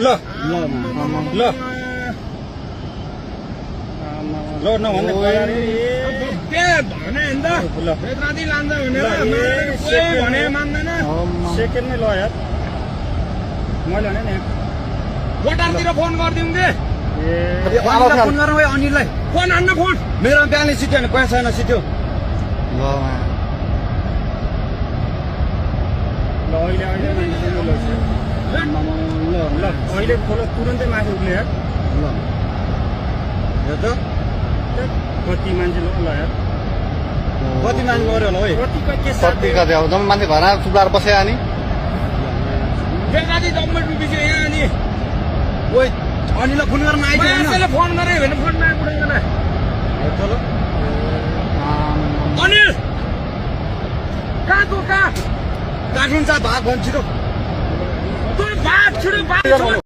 ल ल ल नभन्दा सेकेन्डमै ल यार मैले भने नि भोटारतिर फोन गरिदिउँ के फोन गरौँ है अनिललाई फोन हान्न फोन मेरो ब्यालेन्स सिट्यो भने पैसा छैन सिट्यो ल अहिले ल अहिले खोलो तुरन्तै माथि उठ्ने यार ल यो त कति मान्छे ल यार कति मान्छे गऱ्यो होला है कति कति अब जम्मा मान्छे घरमा चुप्लाएर बस्यो अनि बेकारी जम्मै डुबिसक्यो यहाँ अनि ओइ अनिललाई फोन गर्न आइदियो फोन गरे भने फोन नआइपुग्दैन चलो अनिल कहाँ तँ कहाँ काठिन्छ भाग भन्छ छिटो तँ भाग छिटो भाग